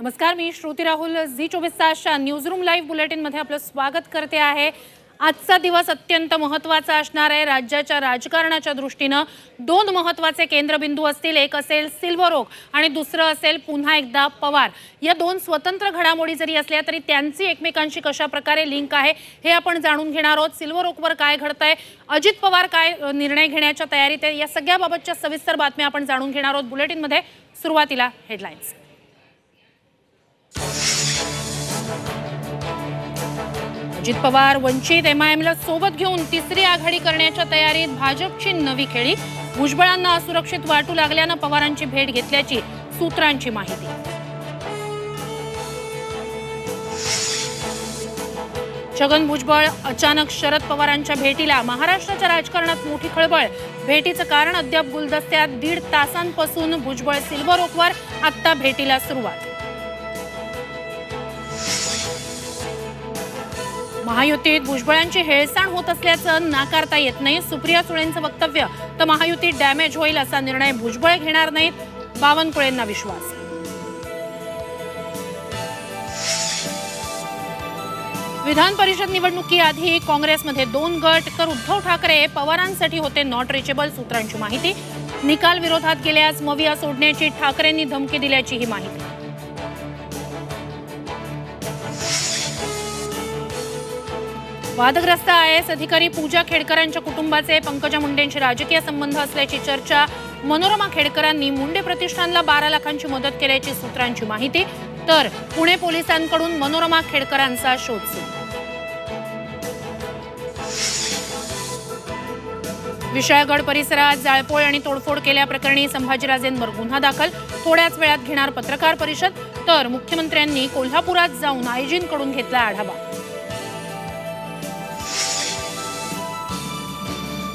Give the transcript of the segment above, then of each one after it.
नमस्कार, मी Shruti Rahul झी24 तासच्या newsroom live बुलेटिनमध्ये आपलं स्वागत करते आहे। आजचा दिवस अत्यंत महत्त्वाचा असणार आहे। राज्याच्या राजकारणाच्या दृष्टीने दोन महत्त्वाचे केंद्रबिंदू असतील। एक असेल सिल्वर ओक आणि दुसरं असेल पुन्हा एकदा पवार। या दोन स्वतंत्र घडामोडी जरी असल्या तरी त्यांची एकमेकांशी कशा प्रकारे लिंक आहे हे आपण जाणून घेणार आहोत। सिल्वर ओकवर काय घडतंय, अजित पवार काय निर्णय घेण्याच्या तयारीत आहेत, या सगळ्याबाबतच्या सविस्तर बातम्या आपण जाणून घेणार आहोत बुलेटिनमध्ये। सुरुवातीला हेडलाईन्स। अजित पवार वंचित एमआयएमला सोबत घेऊन तिसरी आघाडी करण्याच्या तयारीत। भाजपची नवी खेळी। भुजबळांना असुरक्षित वाटू लागल्याने पवारांची भेट घेतल्याची सूत्रांची माहिती। छगन भुजबळ अचानक शरद पवारांच्या भेटीला। महाराष्ट्राच्या राजकारणात मोठी खळबळ। भेटीचं कारण अद्याप गुलदस्त्यात। 1.5 तासांपासून भुजबळ सिल्वर ओकवर, आता भेटीला सुरुवात। महायुतीत भुजबळांची हेळसांड होत असल्याचं नाकारता येत नाही। सुप्रिया सुळेंचं वक्तव्य, तर महायुतीत डॅमेज होईल असा निर्णय भुजबळ घेणार नाहीत, बावनकुळेंना विश्वास। विधान परिषद निवडणुकीआधी काँग्रेसमध्ये 2 गट, तर उद्धव ठाकरे पवारांसाठी होते नॉट रिचेबल, सूत्रांची माहिती। निकाल विरोधात गेल्यास मविया सोडण्याची ठाकरेंनी धमकी दिल्याची ही माहिती। वादग्रस्त आयएएस अधिकारी पूजा खेडकरांच्या कुटुंबाचे पंकजा मुंडेंशी राजकीय संबंध असल्याची चर्चा। मनोरमा खेडकरांनी मुंडे प्रतिष्ठानला 12 लाखांची मदत केल्याची सूत्रांची माहिती। तर पुणे पोलिसांकडून मनोरमा खेडकरांचा शोध सुरू। विशाळगड परिसरात जाळपोळ आणि तोडफोड केल्याप्रकरणी संभाजीराजेंवर गुन्हा दाखल। थोड्याच वेळात घेणार पत्रकार परिषद। तर मुख्यमंत्र्यांनी कोल्हापुरात जाऊन आयजींकडून घेतला आढावा।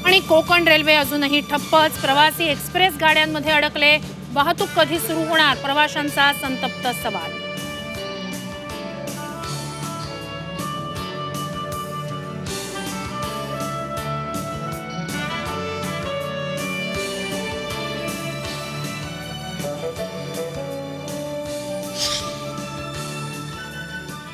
आणि कोकण रेल्वे अजूनही ठप्पच। प्रवासी एक्सप्रेस गाड्यांमध्ये अडकले। वाहतूक कधी सुरू होणार, प्रवाशांचा संतप्त सवाल।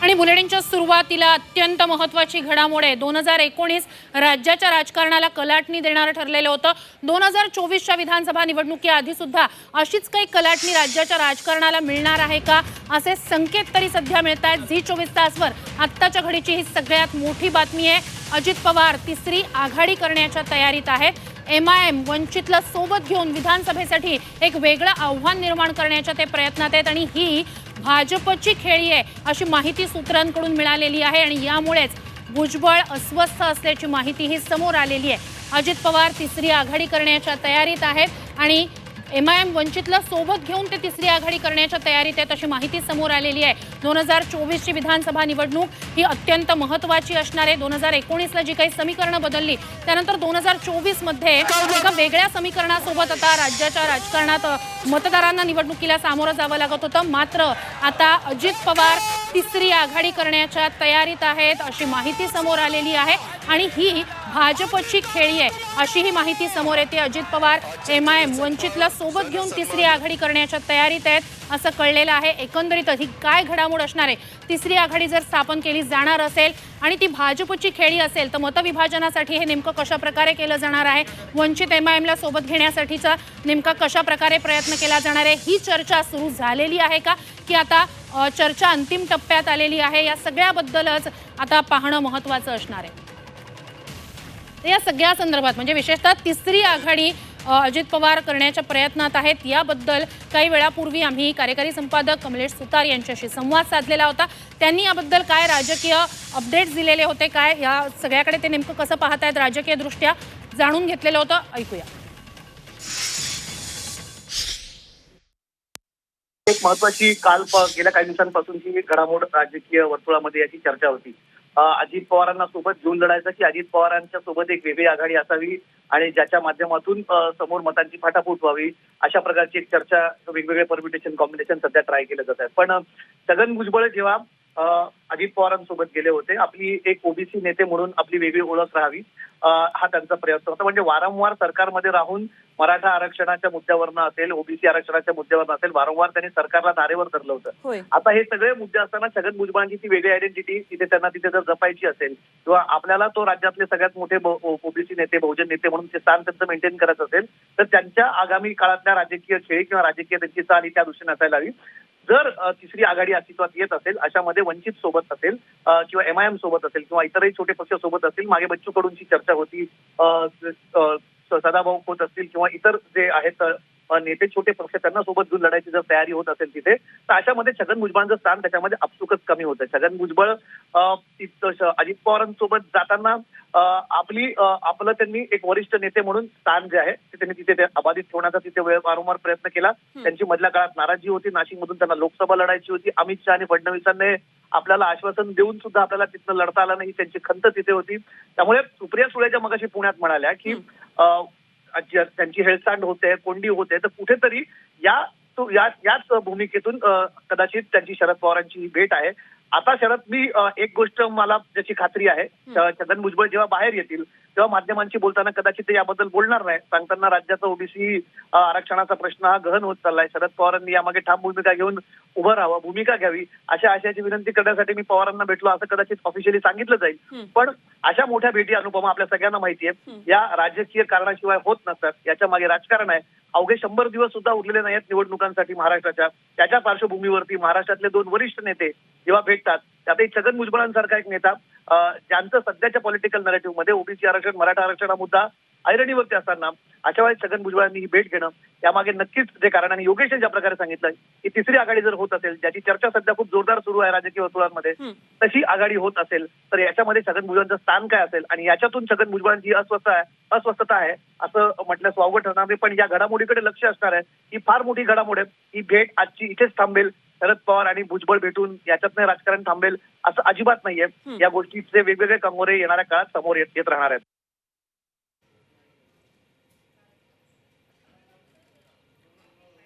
आणि बुलेटिनच्या सुरुवातीला अत्यंत महत्त्वाची घडामोड आहे। 2019 राज्याच्या राजकारणाला कलाटणी देणारं ठरलेलं होतं। 2024च्या विधानसभा निवडणुकीआधी सुद्धा अशीच काही कलाटणी राज्याच्या राजकारणाला मिळणार आहे का, असे संकेत तरी सध्या मिळत आहेत। झी24 तासवर आत्ताच्या घडीची ही सगळ्यात मोठी बातमी आहे। अजित पवार तिसरी आघाडी करण्याच्या तयारीत आहेत। एमआयएम वंचितला सोबत घेऊन विधानसभेसाठी एक वेगळं आव्हान निर्माण करण्याच्या ते प्रयत्नात आहेत आणि ही भाजपची खेळी आहे अशी माहिती सूत्रांकडून मिळालेली आहे। आणि यामुळेच भुजबळ अस्वस्थ असल्याची माहितीही समोर आलेली आहे। अजित पवार तिसरी आघाडी करण्याच्या तयारीत आहेत आणि एमआयएम वंचितला सोबत घेऊन ते तिसरी आघाडी करण्याच्या तयारीत आहेत अशी माहिती समोर आलेली आहे। 2024ची विधानसभा निवडणूक ही अत्यंत महत्त्वाची असणार आहे। 2019ला जी काही समीकरणं बदलली त्यानंतर 2024 मध्ये एका वेगळ्या समीकरणासोबत आता राज्याच्या राजकारणात मतदारांना निवडणुकीला सामोरं जावं लागत होतं। मात्र आता अजित पवार तिसरी आघाडी करण्याच्या तयारीत आहेत अशी माहिती समोर आलेली आहे आणि ही भाजपची खेळी आहे अशी ही माहिती समोर येते। अजित पवार एमआयएम वंचितला सोबत घेऊन तिसरी आघाडी करण्याच्या तयारीत आहेत असं कळलेलं आहे। एकंदरीत ही काय घडामोड असणार आहे, तिसरी आघाडी जर स्थापन केली जाणार असेल आणि ती भाजपची खेळी असेल तर मतविभाजनासाठी हे नेमकं कशा प्रकारे केलं जाणार आहे, वंचित एमआयएमला सोबत घेण्यासाठीचा नेमका कशा प्रकारे प्रयत्न केला जाणार आहे, ही चर्चा सुरू झालेली आहे का की आता चर्चा अंतिम टप्प्यात आलेली आहे, या सगळ्याबद्दलच आता पाहणं महत्त्वाचं असणार आहे। या सगळ्या संदर्भात म्हणजे विशेषतः तिसरी आघाडी अजित पवार करण्याच्या प्रयत्नात आहेत याबद्दल काही वेळापूर्वी आम्ही कार्यकारी संपादक कमलेश सुतार यांच्याशी संवाद साधलेला होता। त्यांनी याबद्दल काय राजकीय अपडेट्स दिलेले होते, काय या सगळ्याकडे ते नेमकं कसं पाहत आहेत राजकीय दृष्ट्या जाणून घेतलेलं होतं, ऐकूया। एक महत्वाची काल गेल्या काही दिवसांपासूनची घडामोड राजकीय वर्तुळामध्ये याची चर्चा होती। अजित पवारांना सोबत घेऊन लढायचं की अजित पवारांच्या सोबत एक वेगळी आघाडी असावी आणि ज्याच्या माध्यमातून समोर मतांची फाटाफूट व्हावी अशा प्रकारची एक चर्चा, वेगवेगळे परम्युटेशन कॉम्बिनेशन सध्या ट्राय केले जात आहेत। पण छगन भुजबळ जेव्हा अजित पवारांसोबत गेले होते, आपली एक ओबीसी नेते म्हणून आपली वेगळी ओळख राहावी हा त्यांचा प्रयत्न होता. म्हणजे वारंवार सरकारमध्ये राहून मराठा आरक्षणाच्या मुद्द्यावरनं असेल, ओबीसी आरक्षणाच्या मुद्द्यावरनं असेल, वारंवार त्यांनी सरकारला धारेवर धरलं होतं. आता हे सगळे मुद्दे असताना छगन भुजबळांची ती वेगळी आयडेंटिटी तिथे जर जपायची असेल किंवा आपल्याला तो राज्यातले सगळ्यात मोठे ओबीसी नेते, बहुजन नेते म्हणून ते स्थान त्यांचं मेंटेन करायचं असेल तर त्यांच्या आगामी काळातल्या राजकीय खेळी किंवा राजकीय त्यांची चाल ही त्या दृष्टीने असायला हवी. जर तिसरी आघाडी अस्तित्वात येत असेल, अशामध्ये वंचित सोबत असेल किंवा एमआयएम सोबत असेल किंवा इतरही छोटे पक्ष सोबत असतील, मागे बच्चू कडूंची चर्चा होती, सदाभाऊ खोत असतील किंवा इतर जे आहेत नेते छोटे पक्ष त्यांना सोबत घेऊन लढायची जर तयारी होत असेल तिथे, तर अशामध्ये छगन भुजबळांचं स्थान त्याच्यामध्ये आपसुकच कमी होतं. छगन भुजबळ अजित पवारांसोबत जाताना आपलं त्यांनी एक वरिष्ठ नेते म्हणून स्थान जे आहे ते त्यांनी तिथे अबाधित ठेवण्याचा तिथे वारंवार प्रयत्न केला. त्यांची मधल्या काळात नाराजी होती. नाशिकमधून त्यांना लोकसभा लढायची होती. अमित शहा आणि फडणवीसांनी आपल्याला आश्वासन देऊन सुद्धा आपल्याला तिथनं लढता आलं नाही, त्यांची खंत तिथे होती. त्यामुळे सुप्रिया सुळेच्या मगाशी पुण्यात म्हणाल्या की त्यांची हेळसांड होते, कोंडी होते, तर कुठेतरी याच भूमिकेतून कदाचित त्यांची शरद पवारांची ही भेट आहे. आता शरद मी एक गोष्ट मला ज्याची खात्री आहे, छगन भुजबळ जेव्हा बाहेर येतील तेव्हा माध्यमांशी बोलताना कदाचित ते याबद्दल बोलणार नाही. सांगताना राज्याचा ओबीसी आरक्षणाचा प्रश्न हा गहन होत चाललाय. शरद पवारांनी यामागे ठाम भूमिका घेऊन उभं राहावं, भूमिका घ्यावी, अशा आशयाची विनंती करण्यासाठी मी पवारांना भेटलो असं कदाचित ऑफिशियली सांगितलं जाईल. पण अशा मोठ्या भेटी अनुपमा आपल्या सगळ्यांना माहिती आहे या राजकीय कारणाशिवाय होत नसतात. याच्या मागे राजकारण आहे. अवघे 100 दिवस सुद्धा उरलेले नाहीत निवडणुकांसाठी महाराष्ट्राच्या. त्याच्या पार्श्वभूमीवरती महाराष्ट्रातले 2 वरिष्ठ नेते जेव्हा भेटतात, त्यातही छगन भुजबळांसारखा एक नेता ज्यांचं सध्याच्या पॉलिटिकल नरेटिव्ह मध्ये ओबीसी आरक्षण, मराठा आरक्षण हा मुद्दा ऐरणीवरती असताना अशा वेळेस छगन भुजबळांनी ही भेट घेणं यामागे नक्कीच जे कारण. आणि योगेशने ज्या प्रकारे सांगितलं की तिसरी आघाडी जर होत असेल, ज्याची चर्चा सध्या खूप जोरदार सुरू आहे राजकीय वर्तुळांमध्ये, तशी आघाडी होत असेल तर याच्यामध्ये छगन भुजबळांचं स्थान काय असेल आणि याच्यातून छगन भुजबळांची अस्वस्थता आहे असं म्हटल्यास वावगं ठरणार नाही. पण या घडामोडीकडे लक्ष असणार आहे. ही फार मोठी घडामोड आहे. ही भेट आजची इथेच थांबेल. शरद पवार आणि भुजबळ भेटून याच्यातनं राजकारण थांबेल असं अजिबात नाहीये. या गोष्टीचे वेगवेगळे कंगोरे येणाऱ्या काळात समोर येत राहणार आहेत.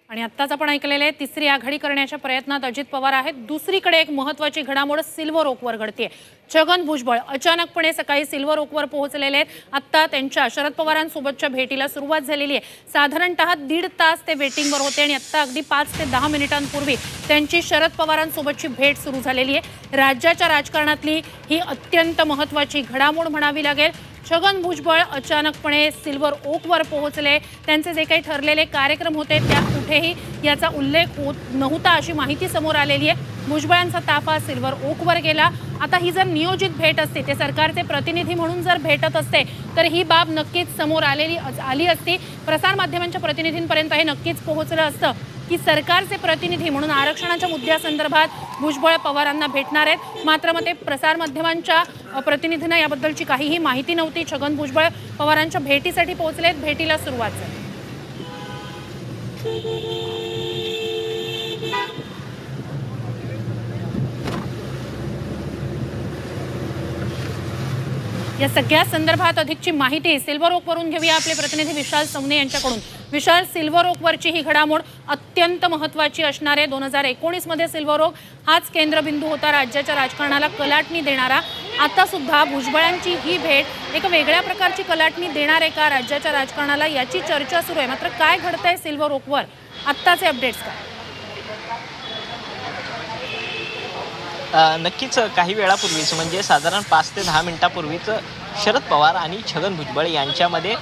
आणि आत्ताच आपण ऐकलेले तिसरी आघाडी करण्याच्या प्रयत्नात अजित पवार आहेत. दुसरीकडे एक महत्त्वाची घडामोड सिल्वर ओकवर घडते. छगन भुजबळ अचानकपणे सकाळी सिल्वर ओकवर पोहोचलेले आहेत. आत्ता त्यांच्या शरद पवारांसोबतच्या भेटीला सुरुवात झालेली आहे. साधारणतः 1.5 तास ते वेटिंगवर होते आणि आत्ता अगदी 5 ते 10 मिनिटांपूर्वी त्यांची शरद पवारांसोबतची भेट सुरू झालेली आहे. राज्याच्या राजकारणातली ही अत्यंत महत्त्वाची घडामोड म्हणावी लागेल. छगन भुजबळ अचानकपणे सिल्वर ओकवर पोहोचले. त्यांचे जे काही ठरलेले कार्यक्रम होते त्यात कुठेही याचा उल्लेख होत नव्हता अशी माहिती समोर आलेली आहे. भुजबळांचा ताफा सिल्वर ओकवर गेला. आता ही जर नियोजित भेट असते, ते सरकारचे प्रतिनिधी म्हणून जर भेटत असते तर ही बाब नक्कीच समोर आली असती. प्रसारमाध्यमांच्या प्रतिनिधींपर्यंत हे नक्कीच पोहोचलं असतं की सरकारचे प्रतिनिधी म्हणून आरक्षणाच्या मुद्द्यासंदर्भात भुजबळ पवारांना भेटणार आहेत. मात्र मग ते प्रसारमाध्यमांच्या प्रतिनिधींना याबद्दलची काहीही माहिती नव्हती. छगन भुजबळ पवारांच्या भेटीसाठी पोहोचलेत. भेटीला सुरुवात झाली. या सगळ्या संदर्भात अधिकची माहिती सिल्वर ओकवरून घेऊया आपले प्रतिनिधी विशाल सवने यांच्याकडून. विशाल, सिल्वर ओकवरची ही घडामोड अत्यंत महत्त्वाची असणार आहे. 2019 मध्ये सिल्वर ओक हाच केंद्रबिंदू होता राज्याच्या राजकारणाला कलाटणी देणारा. आता सुद्धा भुजबळांची ही भेट एक वेगळ्या प्रकारची कलाटणी देणार आहे का राज्याच्या राजकारणाला, याची चर्चा सुरू आहे. मात्र काय घडतंय सिल्वर ओकवर, आत्ताचे अपडेट्स काय? नक्कीच काही वेळापूर्वीच म्हणजे साधारण 5 ते 10 मिनिटापूर्वीच शरद पवार आणि छगन भुजबळ यांच्यामध्ये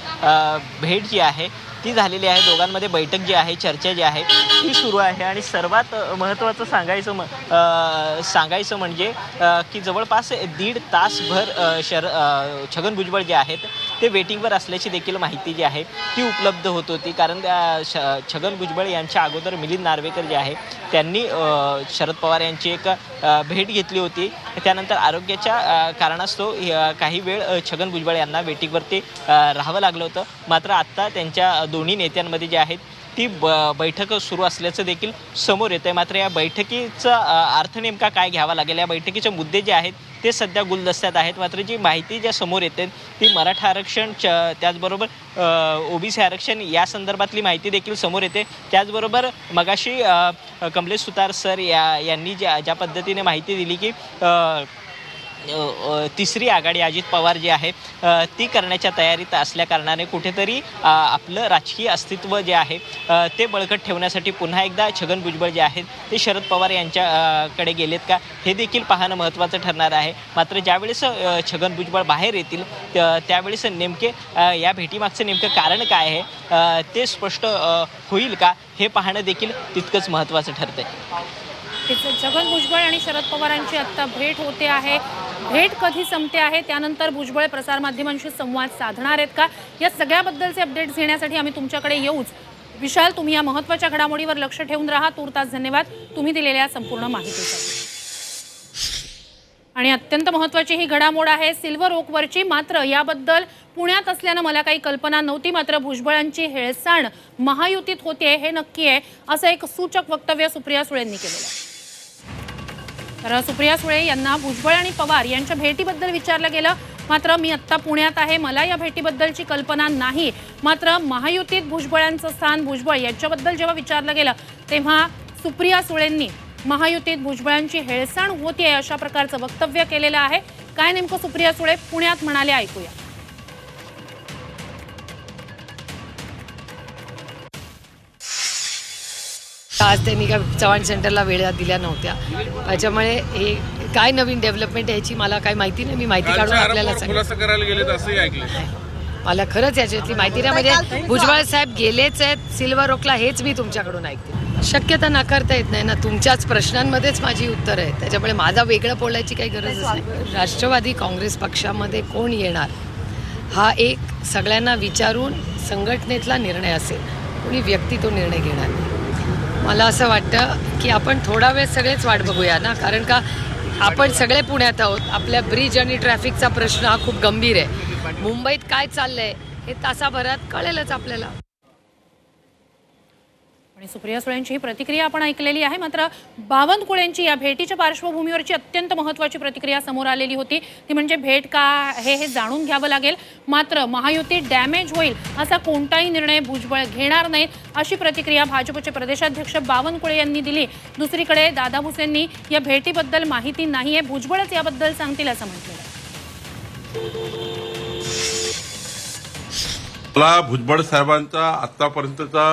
भेट जी आहे ती झालेली आहे. दोघांमध्ये बैठक जी आहे, चर्चा जी आहे ती सुरू आहे. आणि सर्वात महत्त्वाचं सांगायचं म्हणजे की जवळपास 1.5 तासभर छगन भुजबळ जे आहेत ते वेटिंगवर असल्याची देखील माहिती जी आहे ती उपलब्ध होत होती. कारण छगन भुजबळ यांच्या अगोदर मिलिंद नार्वेकर जे आहे त्यांनी शरद पवार यांची एक भेट घेतली होती. त्यानंतर आरोग्याच्या कारणास्तव काही वेळ छगन भुजबळ यांना वेटिंगवरती राहावं लागलं होतं. मात्र आत्ता त्यांच्या दोन्ही नेत्यांमध्ये जे आहेत ती बैठक सुरू असल्याचं देखील समोर येतं आहे. मात्र या बैठकीचा अर्थ नेमका काय घ्यावा लागेल, या बैठकीचे मुद्दे जे आहेत ते सध्या गुलदस्त्यात आहेत. मात्र जी माहिती ज्या समोर येते ती मराठा आरक्षण त्याचबरोबर ओबीसी आरक्षण या संदर्भातली माहिती देखील समोर येते. त्याचबरोबर मगाशी कमलेश सुतार सर यांनी ज्या पद्धतीने माहिती दिली की तिसरी आघाडी अजित पवार जी आहे ती करण्याच्या तयारीत असल्या कारणाने कुठेतरी आपलं राजकीय अस्तित्व जे आहे ते बळकट ठेवण्यासाठी पुन्हा एकदा छगन भुजबळ जे आहेत ते शरद पवार यांच्याकडे गेलेत का हे देखील पाहणं महत्त्वाचं ठरणार आहे. मात्र ज्यावेळेस छगन भुजबळ बाहेर येतील त्यावेळेस नेमके या भेटीमागचं नेमकं कारण काय आहे ते स्पष्ट होईल का हे पाहणं देखील तितकंच महत्त्वाचं ठरतंय. छगन भुजबळ आणि शरद पवारांची आत्ता भेट होते आहे. भेट कधी संपते आहे, त्यानंतर भुजबळ प्रसारमाध्यमांशी संवाद साधणार आहेत का, या सगळ्याबद्दलचे अपडेट्स घेण्यासाठी आम्ही तुमच्याकडे येऊच. विशाल, तुम्ही या महत्त्वाच्या घडामोडीवर लक्ष ठेवून राहा. तूर्तास धन्यवाद तुम्ही दिलेल्या संपूर्ण माहितीसाठी. आणि अत्यंत महत्त्वाची ही घडामोड आहे सिल्वर ओकवरची. मात्र याबद्दल पुण्यात असल्यानं मला काही कल्पना नव्हती. मात्र भुजबळांची हेळसांड महायुतीत होते हे नक्की आहे, असं एक सूचक वक्तव्य सुप्रिया सुळेंनी केलेलं आहे. तर सुप्रिया सुळे यांना भुजबळ आणि पवार यांच्या भेटीबद्दल विचारलं गेलं. मात्र मी आत्ता पुण्यात आहे, मला या भेटीबद्दलची कल्पना नाही. मात्र महायुतीत भुजबळांचं स्थान, भुजबळ यांच्याबद्दल जेव्हा विचारलं गेलं तेव्हा सुप्रिया सुळेंनी महायुतीत भुजबळांची हेळसांड होतीये अशा प्रकारचं वक्तव्य केलेलं आहे. काय नेमकं सुप्रिया सुळे पुण्यात म्हणाले ऐकूया. आज त्यांनी काय चव्हाण सेंटरला वेळ दिल्या नव्हत्या, त्याच्यामुळे हे काय नवीन डेव्हलपमेंट याची मला काही माहिती नाही. मी माहिती काढून आपल्याला मला खरंच याच्यातली माहिती नाही. म्हणजे भुजबळ साहेब गेलेच आहेत सिल्वर ओकला हेच मी तुमच्याकडून ऐकते. शक्यता नाकारता येत नाही ना, तुमच्याच प्रश्नांमध्येच माझी उत्तर आहे, त्याच्यामुळे माझा वेगळं बोलायची काही गरजच नाही. राष्ट्रवादी काँग्रेस पक्षामध्ये कोण येणार हा एक सगळ्यांना विचारून संघटनेतला निर्णय असेल, कोणी व्यक्ती तो निर्णय घेणार नाही. मला असं वाटतं की आपण थोडा वेळ सगळेच वाट बघूया ना, कारण का आपण सगळे पुण्यात आहोत. आपल्या ब्रिज आणि ट्रॅफिकचा प्रश्न हा खूप गंभीर आहे. मुंबईत काय चाललंय हे तासाभरात कळेलच आपल्याला. आणि सुप्रिया सुळेंची ही प्रतिक्रिया आपण ऐकलेली आहे. मात्र बावनकुळेंची या भेटीच्या पार्श्वभूमीवरची अत्यंत महत्त्वाची प्रतिक्रिया समोर आलेली होती, ती म्हणजे भेट का आहे हे जाणून घ्यावं लागेल. मात्र महायुती डॅमेज होईल असा कोणताही निर्णय भुजबळ घेणार नाहीत अशी प्रतिक्रिया भाजपचे प्रदेशाध्यक्ष बावनकुळे यांनी दिली. दुसरीकडे दादा भुसेंनी या भेटीबद्दल माहिती नाहीये, भुजबळच याबद्दल सांगतील असं म्हटलं. मला भुजबळ साहेबांचा आतापर्यंतचा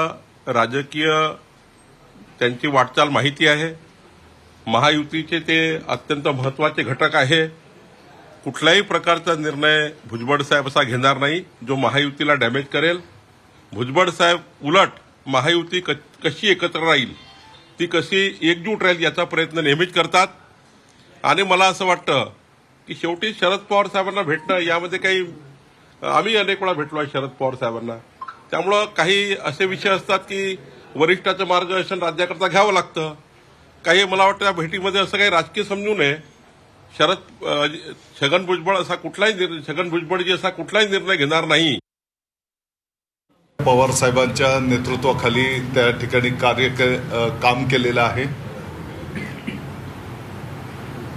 राजकीय त्यांची वाटचाल माहिती आहे. महायुतीचे ते अत्यंत महत्त्वाचे घटक आहे. कुठल्याही प्रकारचा निर्णय भुजबळ साहेब असा घेणार नाही जो महायुतीला डॅमेज करेल. भुजबळ साहेब उलट महायुती कशी एकत्र राहील, ती कशी एकजूट राहील याचा प्रयत्न नेहमीच करतात. आणि मला असं वाटतं की शेवटी शरद पवार साहेबांना भेटणं यामध्ये काही, आम्ही अनेक वेळा भेटलो आहे शरद पवार साहेबांना, त्यामुळं काही असे विषय असतात की वरिष्ठाचं मार्गदर्शन राज्याकरता घ्यावं लागतं. काही मला वाटतं या भेटीमध्ये असं काही राजकीय समजू नये. छगन भुजबळ जी असा कुठलाही निर्णय घेणार नाही. पवार साहेबांच्या नेतृत्वाखाली त्या ठिकाणी काम केलेलं आहे.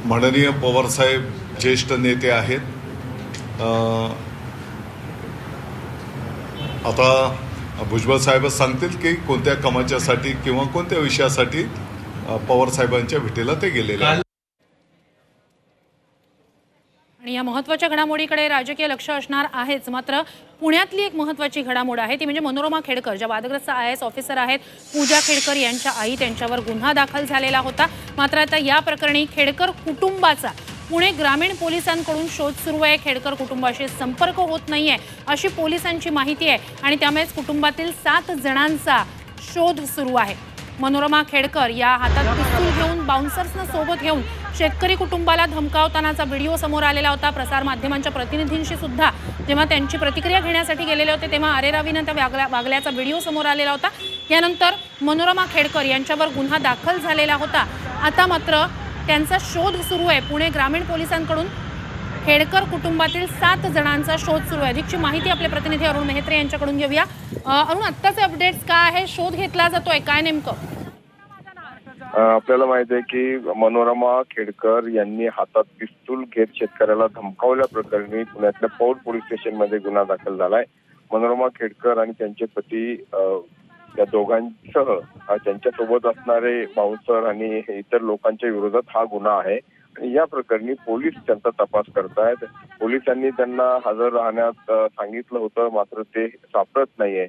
माननीय पवार साहेब ज्येष्ठ नेते आहेत. आता भुजबळ साहेबच सांगतील की कोणत्या कामाच्यासाठी किंवा कोणत्या विषयासाठी पवार साहेबांच्या भेटीला ते गेलेले आहेत. आणि या महत्त्वाच्या घडामोडीकडे राजकीय लक्ष असणार आहेच. मात्र पुण्यातली एक महत्त्वाची घडामोड आहे ती म्हणजे मनोरमा खेडकर, ज्या वादग्रस्त IAS ऑफिसर आहेत पूजा खेडकर यांच्या आई, त्यांच्यावर गुन्हा दाखल झालेला होता. मात्र आता या प्रकरणी खेडकर कुटुंबाचा पुणे ग्रामीण पोलिसांकडून शोध सुरू आहे. खेडकर कुटुंबाशी संपर्क होत नाहीये अशी पोलिसांची माहिती आहे आणि त्यामुळेच कुटुंबातील 7 जणांचा शोध सुरू आहे. मनोरमा खेडकर या हातात पिस्तूल घेऊन बाउन्सर्सना सोबत घेऊन शेतकरी कुटुंबाला धमकावतानाचा व्हिडिओ समोर आलेला होता. प्रसारमाध्यमांच्या प्रतिनिधींशी सुद्धा जेव्हा त्यांची प्रतिक्रिया घेण्यासाठी गेलेले होते तेव्हा अरेरावीनं त्या वागल्याचा व्हिडिओ समोर आलेला होता. यानंतर मनोरमा खेडकर यांच्यावर गुन्हा दाखल झालेला होता. आता मात्र त्यांचा शोध सुरू आहे. पुणे ग्रामीण पोलिसांकडून खेडकर कुटुंबातील 7 जणांचा शोध सुरू आहे. अधिकची माहिती आपले प्रतिनिधी अरुण मेहत्रे यांच्याकडून घेऊया. अरुण, आत्ताचे अपडेट्स काय आहे? शोध घेतला जातोय काय नेमकं? आपल्याला माहिती आहे की मनोरमा खेडकर यांनी हातात पिस्तूल घेत शेतकऱ्याला धमकावल्या प्रकरणी पुण्यातल्या पौड पोलीस स्टेशनमध्ये गुन्हा दाखल झालाय. मनोरमा खेडकर आणि त्यांचे पती या दोघांसह त्यांच्यासोबत असणारे बाउन्सर आणि इतर लोकांच्या विरोधात हा गुन्हा आहे. या प्रकरणी पोलीस त्यांचा तपास करतायत. पोलिसांनी त्यांना हजर राहण्यात सांगितलं होतं, मात्र ते सापडत नाहीये.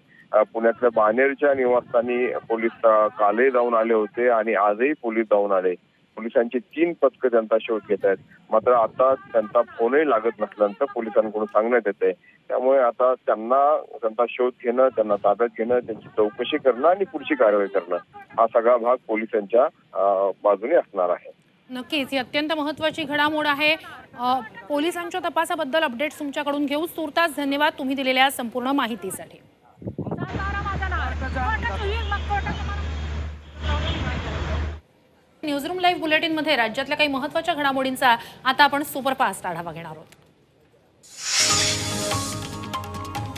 पुण्यातल्या बाणेरच्या निवासस्थानी पोलीस कालही जाऊन आले होते आणि आजही पोलीस जाऊन आले. पोलिसांची 3 पथकं त्यांचा शोध घेत आहेत. मात्र आता त्यांचा फोनही लागत नसल्यानंतर पोलिसांकडून सांगण्यात येत आहे. त्यामुळे आता त्यांचा शोध घेणं, त्यांना ताब्यात घेणं, त्यांची चौकशी करणं आणि पुढची कारवाई करणं हा सगळा भाग पोलिसांच्या बाजूने असणार आहे. नक्कीच ही अत्यंत महत्त्वाची घडामोड आहे. पोलिसांच्या तपासाबद्दल अपडेट्स तुमच्याकडून घेऊ. तूर्तास धन्यवाद तुम्ही दिलेल्या संपूर्ण माहितीसाठी. न्यूजरूम लाईव्ह बुलेटिनमध्ये राज्यातल्या काही महत्त्वाच्या घडामोडींचा आता आपण सुपरफास्ट आढावा घेणार आहोत.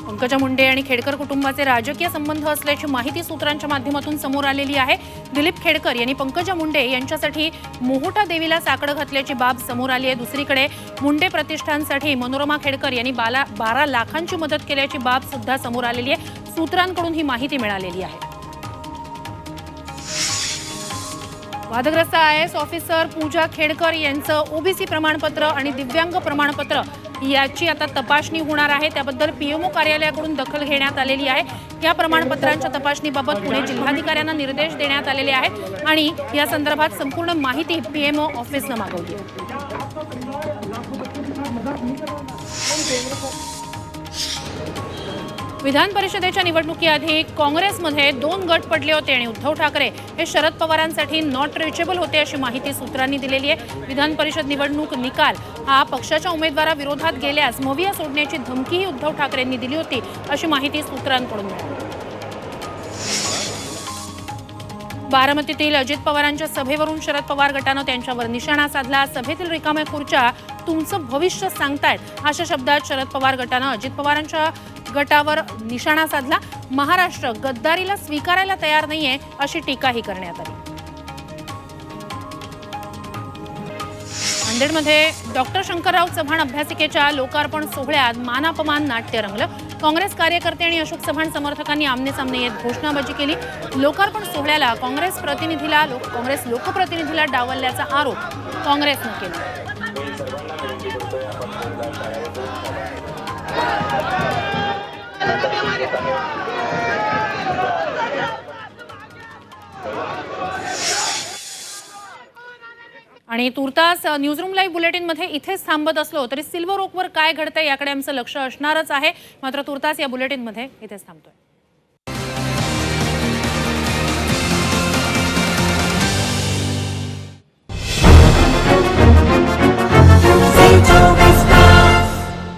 पंकजा मुंडे आणि खेडकर कुटुंबाचे राजकीय संबंध असल्याची माहिती सूत्रांच्या माध्यमातून समोर आलेली आहे. दिलीप खेडकर यांनी पंकजा मुंडे यांच्यासाठी मोहोटा देवीला साकडं घातल्याची बाब समोर आली आहे. दुसरीकडे मुंडे प्रतिष्ठानसाठी मनोरमा खेडकर यांनी 12 लाखांची मदत केल्याची बाब सुद्धा समोर आलेली आहे. सूत्रांकडून ही माहिती मिळालेली आहे. वादग्रस्त IAS ऑफिसर पूजा खेडकर यांचं ओबीसी प्रमाणपत्र आणि दिव्यांग प्रमाणपत्र याची आता तपासणी होणार आहे. त्याबद्दल PMO कार्यालयाकडून दखल घेण्यात आलेली आहे. या प्रमाणपत्रांच्या तपासणीबाबत पुणे जिल्हाधिकाऱ्यांना निर्देश देण्यात आलेले आहेत आणि या संदर्भात संपूर्ण माहिती PMO ऑफिसनं मागवली आहे. विधान परिषदेच्या निवडणुकीआधी काँग्रेसमध्ये 2 गट पडले होते आणि उद्धव ठाकरे हे शरद पवारांसाठी नॉट रिचेबल होते अशी माहिती सूत्रांनी दिलेली आहे. विधान परिषद निवडणूक निकाल हा पक्षाच्या उमेदवाराविरोधात गेल्यास मविया सोडण्याची धमकीही उद्धव ठाकरेंनी दिली होती अशी माहिती सूत्रांकडून मिळाली. बारामतीतील अजित पवारांच्या सभेवरून शरद पवार गटानं त्यांच्यावर निशाणा साधला. सभेतील रिकाम्या खुर्च्या तुमचं भविष्य सांगतायत अशा शब्दात शरद पवार गटानं अजित पवारांच्या गटावर निशाणा साधला. महाराष्ट्र गद्दारीला स्वीकारायला तयार नाहीये अशी टीकाही करण्यात आली. नांदेडमध्ये डॉक्टर शंकरराव चव्हाण अभ्यासिकेच्या लोकार्पण सोहळ्यात मानापमान नाट्य रंगलं. काँग्रेस कार्यकर्ते आणि अशोक चव्हाण समर्थकांनी आमने-सामने येत घोषणाबाजी केली. लोकार्पण सोहळ्याला काँग्रेस लोकप्रतिनिधीला डावलल्याचा आरोप काँग्रेसनं केला. आणि तुर्तास न्यूजरूम लाईव्ह बुलेटिनमध्ये इथेच थांबत असलो तरी सिल्वर ओकवर काय घडतंय याकडे आमचं लक्ष असणारच आहे. मात्र तुर्तास या बुलेटिनमध्ये इथेच थांबतोय.